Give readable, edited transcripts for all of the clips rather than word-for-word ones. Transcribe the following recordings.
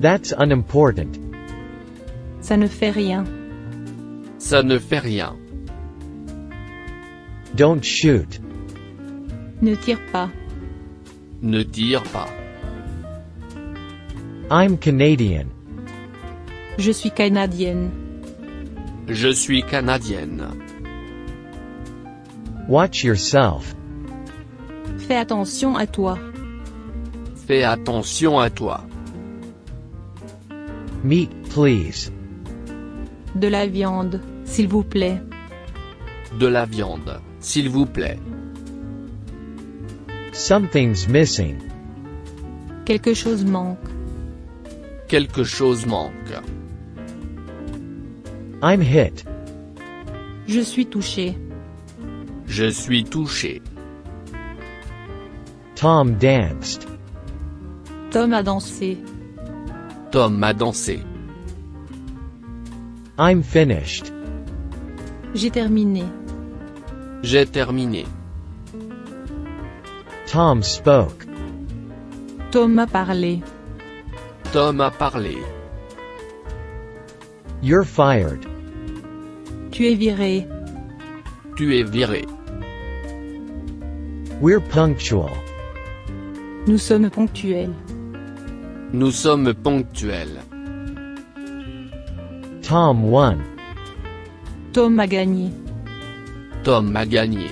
That's unimportant. Ça ne fait rien. Ça ne fait rien. Don't shoot. Ne tire pas. Ne tire pas. I'm Canadian. Je suis canadienne. Je suis canadienne. Watch yourself. Fais attention à toi. Fais attention à toi. Meat, please. De la viande, s'il vous plaît. De la viande, s'il vous plaît. Something's missing. Quelque chose manque. Quelque chose manque. I'm hit. Je suis touché. Je suis touché. Tom danced. Tom a dansé. Tom a dansé. I'm finished. J'ai terminé. J'ai terminé. Tom spoke. Tom a parlé. Tom a parlé. You're fired. Tu es viré. Tu es viré. We're punctual. Nous sommes ponctuels. Nous sommes ponctuels. Tom won. Tom a gagné. Tom a gagné.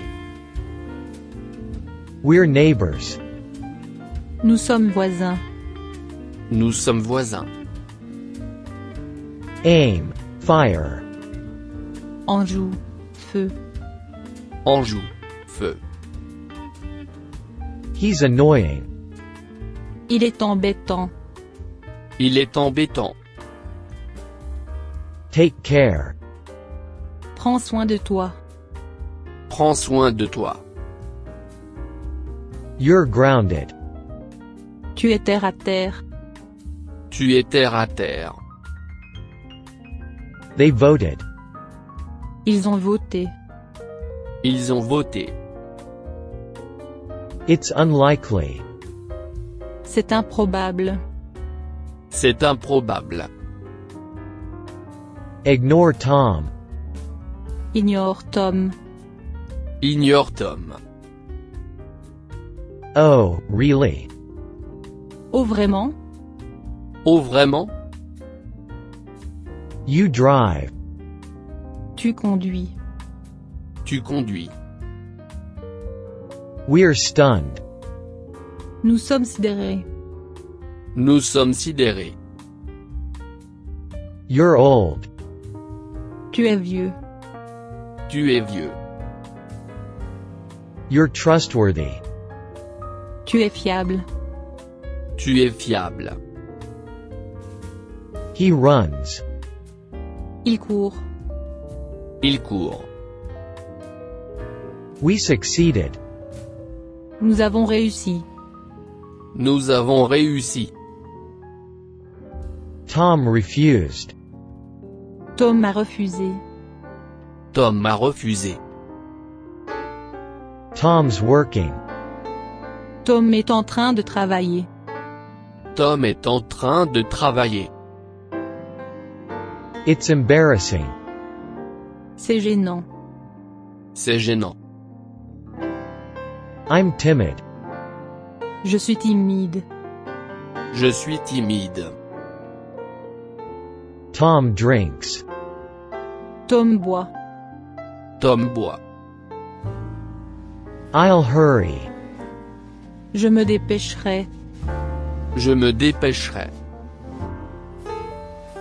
We're neighbors. Nous sommes voisins. Nous sommes voisins. Aim, fire. Anjou. Feu. Anjou. Feu. He's annoying. Il est embêtant. Il est embêtant. Take care. Prends soin de toi. Prends soin de toi. You're grounded. Tu es terre à terre. Tu es terre à terre. They voted. Ils ont voté. Ils ont voté. It's unlikely. C'est improbable. C'est improbable. Ignore Tom. Ignore Tom. Ignore Tom. Oh, really? Oh vraiment? Oh vraiment? You drive. Tu conduis. Tu conduis. We're stunned. Nous sommes sidérés. Nous sommes sidérés. You're old. Tu es vieux. Tu es vieux. You're trustworthy. Tu es fiable. Tu es fiable. He runs. Il court. Il court. We succeeded. Nous avons réussi. Nous avons réussi. Tom refused. Tom a refusé. Tom a refusé. Tom's working. Tom est en train de travailler. Tom est en train de travailler. It's embarrassing. C'est gênant. C'est gênant. I'm timid. Je suis timide. Je suis timide. Tom drinks. Tom boit. Tom boit. I'll hurry. Je me dépêcherai. Je me dépêcherai.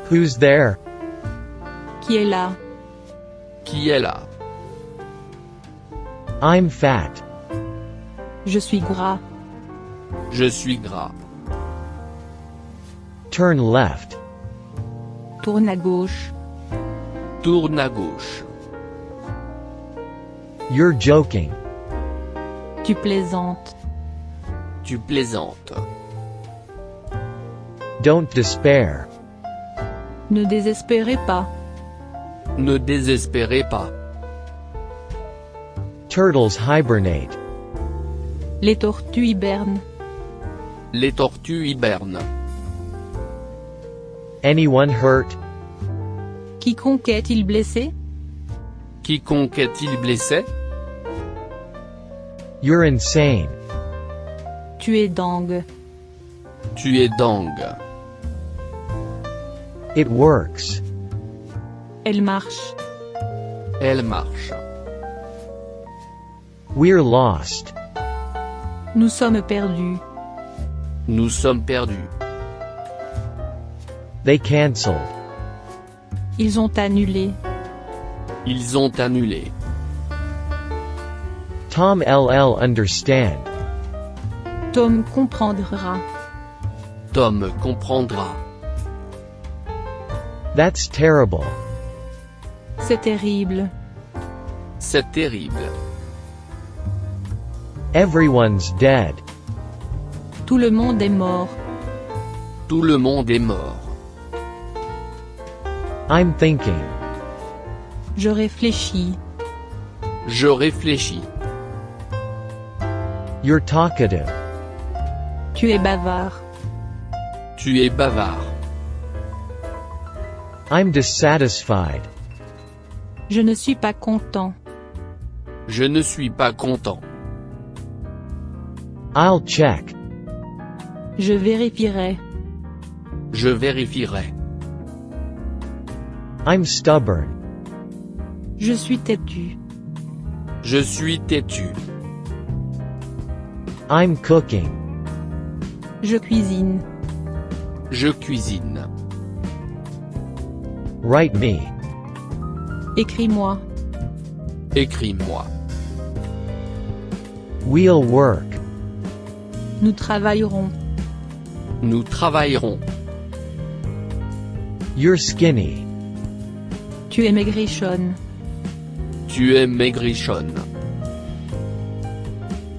Who's there? Qui est là? Qui est là? I'm fat. Je suis gras. Je suis gras. Turn left. Tourne à gauche. Tourne à gauche. You're joking. Tu plaisantes. Tu plaisantes. Don't despair. Ne désespérez pas. Ne désespérez pas. Turtles hibernate. Les tortues hibernent. Les tortues hibernent. Anyone hurt? Quiconque est-il blessé? Quiconque est-il blessé? You're insane. Tu es dingue. Tu es dingue. It works. Elle marche. Elle marche. We're lost. Nous sommes perdus. Nous sommes perdus. They canceled. Ils ont annulé. Ils ont annulé. Tom LL understand. Tom comprendra. Tom comprendra. That's terrible. C'est terrible. C'est terrible. Everyone's dead. Tout le monde est mort. Tout le monde est mort. I'm thinking. Je réfléchis. Je réfléchis. You're talkative. Tu es bavard. Tu es bavard. I'm dissatisfied. Je ne suis pas content. Je ne suis pas content. I'll check. Je vérifierai. Je vérifierai. I'm stubborn. Je suis têtu. Je suis têtu. I'm cooking. Je cuisine. Je cuisine. Write me. Écris-moi. Écris-moi. We'll work. Nous travaillerons. Nous travaillerons. You're skinny. Tu es maigrichonne. Tu es maigrichonne.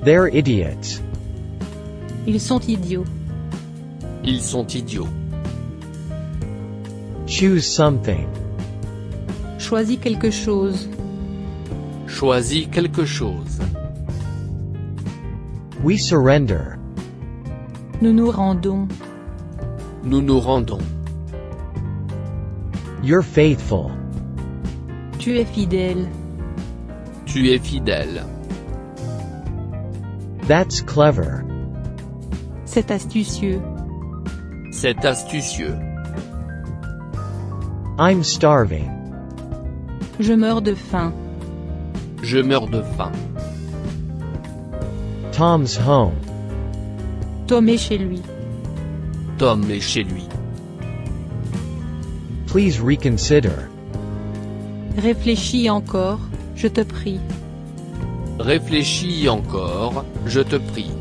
They're idiots. Ils sont idiots. Ils sont idiots. Choose something. Choisis quelque chose. Choisis quelque chose. We surrender. Nous nous rendons. Nous nous rendons. You're faithful. Tu es fidèle. Tu es fidèle. That's clever. C'est astucieux. C'est astucieux. I'm starving. Je meurs de faim. Je meurs de faim. Tom's home. Tom est chez lui. Tom est chez lui. Please reconsider. Réfléchis encore, je te prie. Réfléchis encore, je te prie.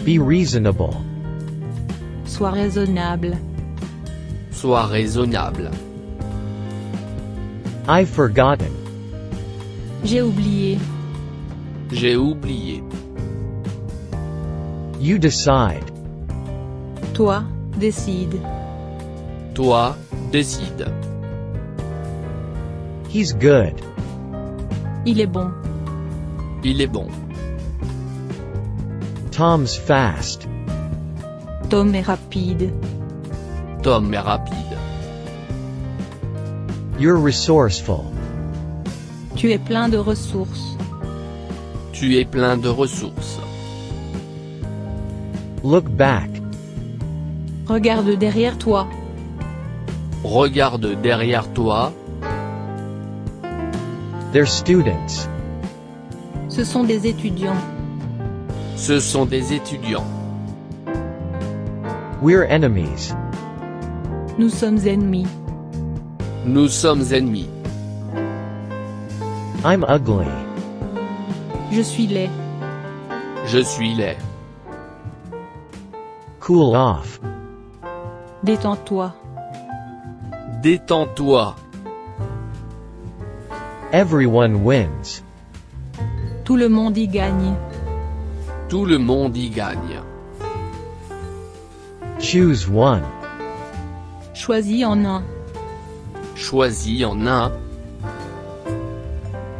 Be reasonable. Sois raisonnable. Sois raisonnable. I've forgotten. J'ai oublié. J'ai oublié. You decide. Toi, décide. Toi, décide. He's good. Il est bon. Il est bon. Tom's fast. Tom est rapide. Tom est rapide. You're resourceful. Tu es plein de ressources. Tu es plein de ressources. Look back. Regarde derrière toi. Regarde derrière toi. They're students. Ce sont des étudiants. Ce sont des étudiants. We're enemies. Nous sommes ennemis. Nous sommes ennemis. I'm ugly. Je suis laid. Je suis laid. Cool off. Détends-toi. Détends-toi. Everyone wins. Tout le monde y gagne. Tout le monde y gagne. Choose one. Choisis en un. Choisis en un.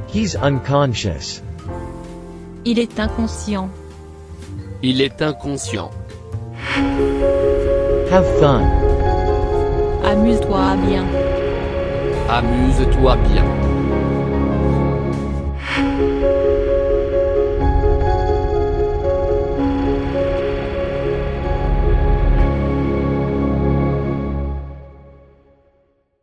He's unconscious. Il est inconscient. Il est inconscient. Have fun. Amuse-toi bien. Amuse-toi bien.